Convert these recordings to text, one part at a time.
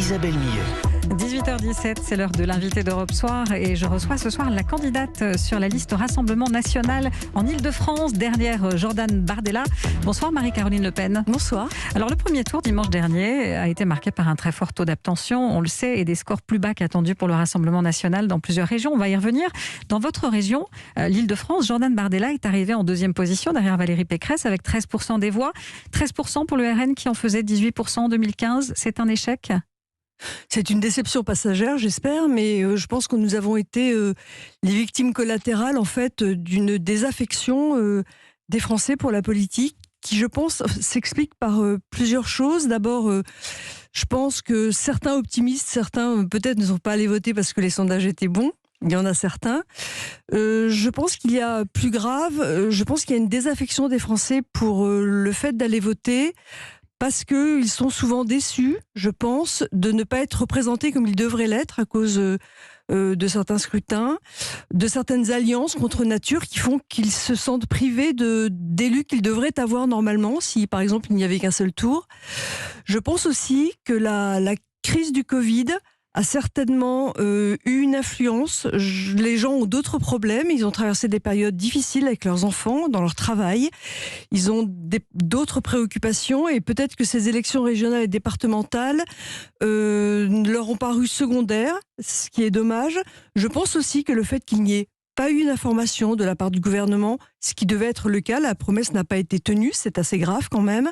Isabelle Millet. 18h17, c'est l'heure de l'invité d'Europe Soir et je reçois ce soir la candidate sur la liste Rassemblement National en Ile-de-France, derrière Jordan Bardella. Bonsoir Marie-Caroline Le Pen. Bonsoir. Alors le premier tour dimanche dernier a été marqué par un très fort taux d'abstention, on le sait, et des scores plus bas qu'attendus pour le Rassemblement National dans plusieurs régions. On va y revenir. Dans votre région, l'Ile-de-France, Jordan Bardella est arrivé en deuxième position derrière Valérie Pécresse avec 13% des voix. 13% pour le RN qui en faisait 18% en 2015. C'est un échec ? C'est une déception passagère, j'espère, mais je pense que nous avons été les victimes collatérales en fait d'une désaffection des Français pour la politique, qui, je pense, s'explique par plusieurs choses. D'abord, je pense que certains optimistes, certains peut-être ne sont pas allés voter parce que les sondages étaient bons. Il y en a certains. Je pense qu'il y a plus grave. Je pense qu'il y a une désaffection des Français pour le fait d'aller voter, parce qu'ils sont souvent déçus, je pense, de ne pas être représentés comme ils devraient l'être à cause de certains scrutins, de certaines alliances contre nature qui font qu'ils se sentent privés d'élus qu'ils devraient avoir normalement, si par exemple il n'y avait qu'un seul tour. Je pense aussi que la crise du Covid a certainement eu une influence. Les gens ont d'autres problèmes, ils ont traversé des périodes difficiles avec leurs enfants, dans leur travail, ils ont d'autres préoccupations et peut-être que ces élections régionales et départementales leur ont paru secondaires, ce qui est dommage. Je pense aussi que le fait qu'il n'y ait pas eu d'information de la part du gouvernement, ce qui devait être le cas, la promesse n'a pas été tenue, c'est assez grave quand même,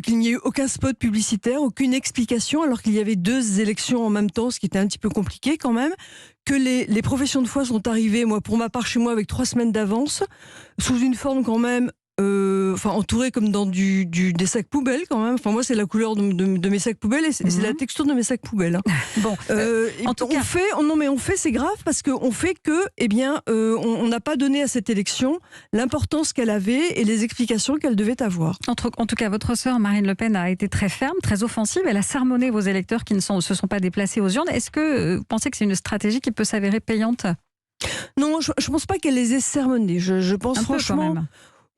qu'il n'y ait eu aucun spot publicitaire, aucune explication, alors qu'il y avait deux élections en même temps, ce qui était un petit peu compliqué quand même, que les professions de foi sont arrivées, moi pour ma part chez moi, avec 3 semaines d'avance, sous une forme quand même entouré comme dans des sacs poubelles quand même. Enfin, moi, c'est la couleur de mes sacs poubelles et c'est la texture de mes sacs poubelles. Hein. Bon, en tout cas, on fait, c'est grave parce qu'on fait que, on n'a pas donné à cette élection l'importance qu'elle avait et les explications qu'elle devait avoir. En tout cas, votre sœur Marine Le Pen a été très ferme, très offensive. Elle a sermonné vos électeurs qui ne se sont pas déplacés aux urnes. Est-ce que vous pensez que c'est une stratégie qui peut s'avérer payante ? Non, je ne pense pas qu'elle les ait sermonnés. Je pense franchement. Quand même.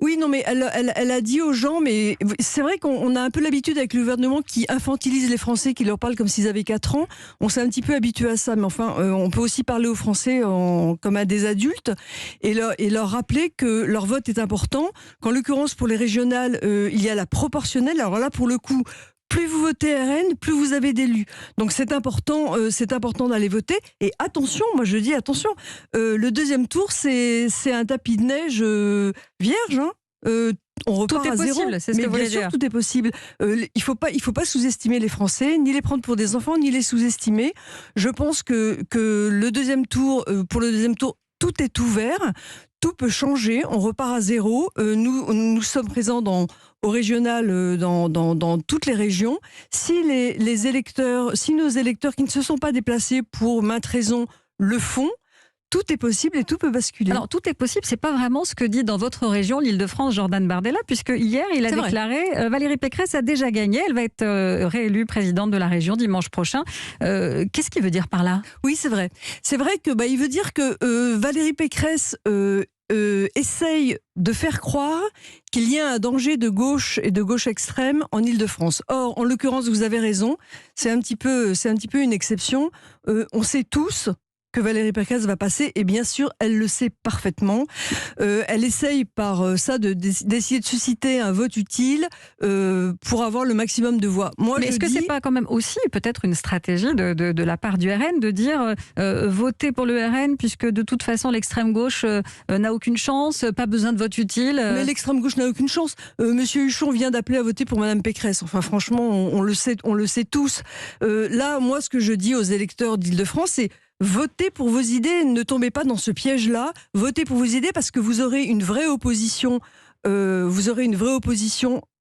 Oui, non, mais elle a dit aux gens, mais c'est vrai qu'on a un peu l'habitude avec le gouvernement qui infantilise les Français, qui leur parle comme s'ils avaient 4 ans. On s'est un petit peu habitué à ça, mais enfin, on peut aussi parler aux Français comme à des adultes et leur rappeler que leur vote est important. Qu'en l'occurrence, pour les régionales, il y a la proportionnelle. Alors là, pour le coup, plus vous votez RN, plus vous avez d'élus. Donc c'est important d'aller voter. Et attention, moi je dis attention, le deuxième tour, c'est un tapis de neige vierge. Hein. On repart à zéro. Possible, c'est ce mais que vous bien voulez sûr, dire. tout est possible. Il faut pas sous-estimer les Français, ni les prendre pour des enfants, ni les sous-estimer. Je pense que le deuxième tour, pour le deuxième tour, tout est ouvert. Tout peut changer, on repart à zéro. Nous sommes présents au régional dans toutes les régions. Si nos électeurs qui ne se sont pas déplacés pour maintes raisons le font, tout est possible et tout peut basculer. Alors, tout est possible, c'est pas vraiment ce que dit dans votre région, l'Île-de-France, Jordan Bardella, puisque hier, il a déclaré Valérie Pécresse a déjà gagné, elle va être réélue présidente de la région dimanche prochain. Qu'est-ce qu'il veut dire par là ? Oui, c'est vrai. C'est vrai que il veut dire que Valérie Pécresse essaye de faire croire qu'il y a un danger de gauche et de gauche extrême en Île-de-France. Or, en l'occurrence, vous avez raison, c'est un petit peu une exception. On sait tous que Valérie Pécresse va passer, et bien sûr, elle le sait parfaitement. Elle essaye par ça d'essayer de susciter un vote utile pour avoir le maximum de voix. Mais est-ce que c'est pas quand même aussi peut-être une stratégie de la part du RN de dire votez pour le RN puisque de toute façon l'extrême gauche n'a aucune chance, pas besoin de vote utile. Mais l'extrême gauche n'a aucune chance. Monsieur Huchon vient d'appeler à voter pour Madame Pécresse. Enfin, franchement, on le sait tous. Là, moi, ce que je dis aux électeurs d'Île-de-France, c'est votez pour vos idées, ne tombez pas dans ce piège-là. Votez pour vos idées parce que vous aurez une vraie opposition.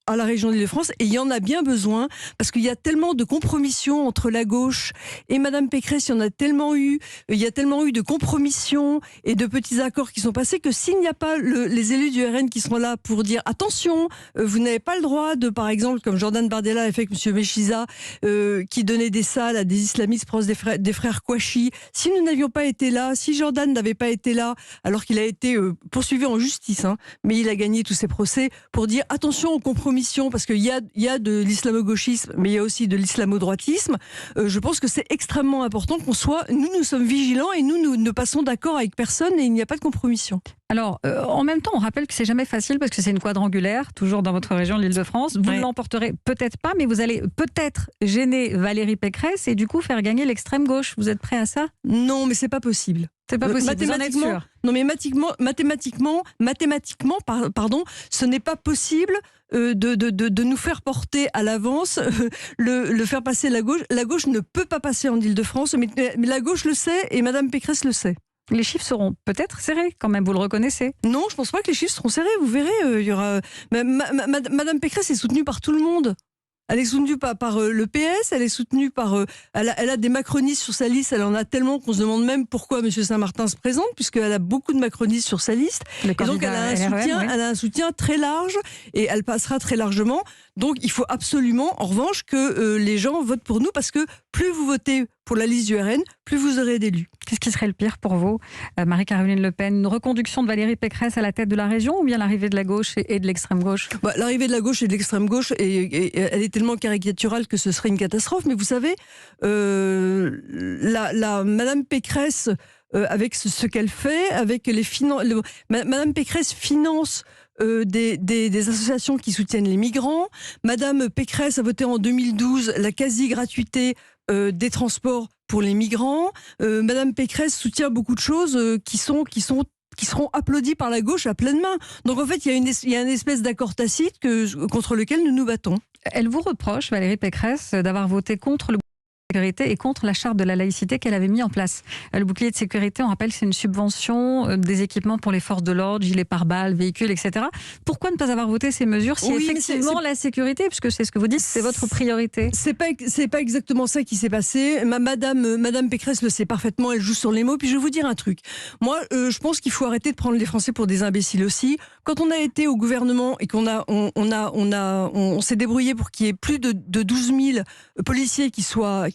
À la région d'Île-de-France, et il y en a bien besoin, parce qu'il y a tellement de compromissions entre la gauche et Madame Pécresse, il y a tellement eu de compromissions et de petits accords qui sont passés, que s'il n'y a pas les élus du RN qui seront là pour dire attention, vous n'avez pas le droit de, par exemple, comme Jordan Bardella a fait avec M. Meshiza, qui donnait des salles à des islamistes proches des frères Kouachi, si nous n'avions pas été là, si Jordan n'avait pas été là, alors qu'il a été poursuivi en justice, mais il a gagné tous ses procès, pour dire attention aux compromis compromission, parce qu'il y a de l'islamo-gauchisme, mais il y a aussi de l'islamo-droitisme, je pense que c'est extrêmement important qu'on soit... Nous sommes vigilants et nous ne passons d'accord avec personne et il n'y a pas de compromission. Alors, en même temps, on rappelle que c'est jamais facile parce que c'est une quadrangulaire, toujours dans votre région, l'Île-de-France. Vous ne l'emporterez peut-être pas, mais vous allez peut-être gêner Valérie Pécresse et du coup faire gagner l'extrême gauche. Vous êtes prêt à ça? Non, mais c'est pas possible. C'est pas possible. Vous en êtes sûr? Non, mais mathématiquement, pardon, ce n'est pas possible de nous faire porter à l'avance, le faire passer la gauche. La gauche ne peut pas passer en Île-de-France, mais la gauche le sait et Madame Pécresse le sait. Les chiffres seront peut-être serrés, quand même, vous le reconnaissez? Non, je pense pas que les chiffres seront serrés, vous verrez. Il y aura... Madame Pécresse est soutenue par tout le monde. Elle est soutenue par le PS, elle est soutenue par... elle a des macronistes sur sa liste, elle en a tellement qu'on se demande même pourquoi M. Saint-Martin se présente, puisqu'elle a beaucoup de macronistes sur sa liste. Et donc elle a un soutien très large, et elle passera très largement. Donc il faut absolument, en revanche, que les gens votent pour nous, parce que plus vous votez pour la liste du RN, plus vous aurez d'élus. Qu'est-ce qui serait le pire pour vous, Marie-Caroline Le Pen? Une reconduction de Valérie Pécresse à la tête de la région, ou bien l'arrivée de la gauche et de l'extrême gauche? L'arrivée de la gauche et de l'extrême gauche, et elle est tellement caricaturale que ce serait une catastrophe. Mais vous savez, Madame Pécresse, avec ce qu'elle fait, avec les Madame Pécresse finance des associations qui soutiennent les migrants. Madame Pécresse a voté en 2012 la quasi-gratuité des transports pour les migrants. Madame Pécresse soutient beaucoup de choses qui seront applaudies par la gauche à pleine main. Donc en fait, il y a une espèce d'accord tacite contre lequel nous nous battons. Elle vous reproche, Valérie Pécresse, d'avoir voté contre le sécurité et contre la charte de la laïcité qu'elle avait mis en place. Le bouclier de sécurité, on rappelle, c'est une subvention des équipements pour les forces de l'ordre, gilets pare-balles, véhicules, etc. Pourquoi ne pas avoir voté ces mesures si effectivement la sécurité, puisque c'est ce que vous dites, c'est votre priorité? C'est pas exactement ça qui s'est passé. Madame Pécresse le sait parfaitement, elle joue sur les mots. Puis je vais vous dire un truc. Moi, je pense qu'il faut arrêter de prendre les Français pour des imbéciles aussi. Quand on a été au gouvernement et qu'on s'est débrouillé pour qu'il y ait plus de 12 000 policiers qui soient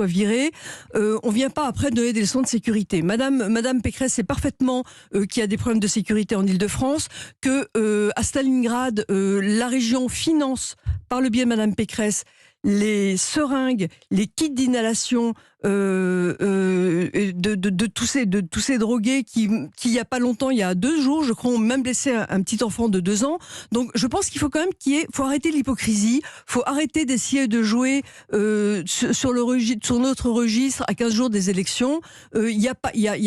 virés, on vient pas après donner des leçons de sécurité. Madame Pécresse sait parfaitement qu'il y a des problèmes de sécurité en Île-de-France, que à Stalingrad, la région finance par le biais de Madame Pécresse les seringues, les kits d'inhalation de tous ces drogués qui il y a pas longtemps, il y a 2 jours, je crois, ont même blessé un petit enfant de 2 ans. Donc je pense qu'il faut quand même faut arrêter l'hypocrisie, faut arrêter d'essayer de jouer sur notre registre à 15 jours des élections. Il y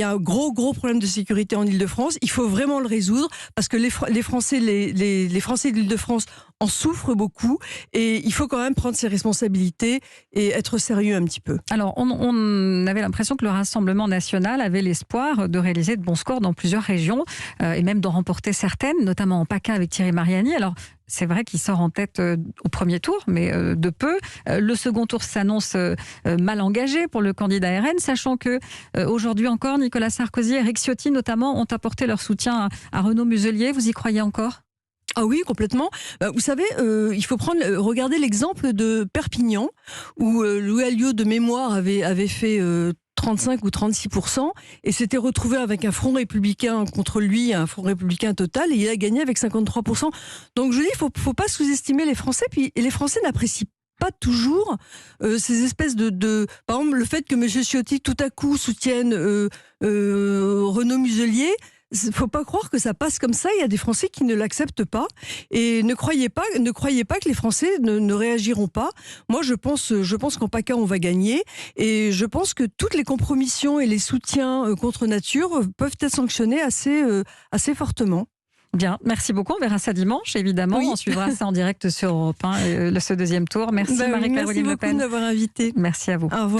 a un gros problème de sécurité en Île-de-France. Il faut vraiment le résoudre parce que les Français de l'Île-de-France en souffrent beaucoup et il faut quand même prendre ses responsabilités et être sérieux un petit peu. Alors, on avait l'impression que le Rassemblement national avait l'espoir de réaliser de bons scores dans plusieurs régions et même d'en remporter certaines, notamment en PACA avec Thierry Mariani. Alors, c'est vrai qu'il sort en tête au premier tour, mais de peu. Le second tour s'annonce mal engagé pour le candidat RN, sachant que aujourd'hui encore, Nicolas Sarkozy et Éric Ciotti notamment ont apporté leur soutien à Renaud Muselier. Vous y croyez encore ? Ah oui, complètement. Vous savez, il faut regarder l'exemple de Perpignan, où Louis Alliot de mémoire avait fait 35 ou 36%, et s'était retrouvé avec un front républicain contre lui, un front républicain total, et il a gagné avec 53%. Donc je dis, il faut pas sous-estimer les Français, puis les Français n'apprécient pas toujours ces espèces par exemple, le fait que M. Ciotti tout à coup soutienne Renaud Muselier. Il ne faut pas croire que ça passe comme ça. Il y a des Français qui ne l'acceptent pas. Et ne croyez pas que les Français ne réagiront pas. Moi, je pense qu'en PACA, on va gagner. Et je pense que toutes les compromissions et les soutiens contre nature peuvent être sanctionnés assez fortement. Bien, merci beaucoup. On verra ça dimanche, évidemment. Oui. On suivra ça en direct sur Europe 1, ce deuxième tour. Merci Marie-Caroline Le Pen. Merci beaucoup de m'avoir invitée. Merci à vous. Au revoir.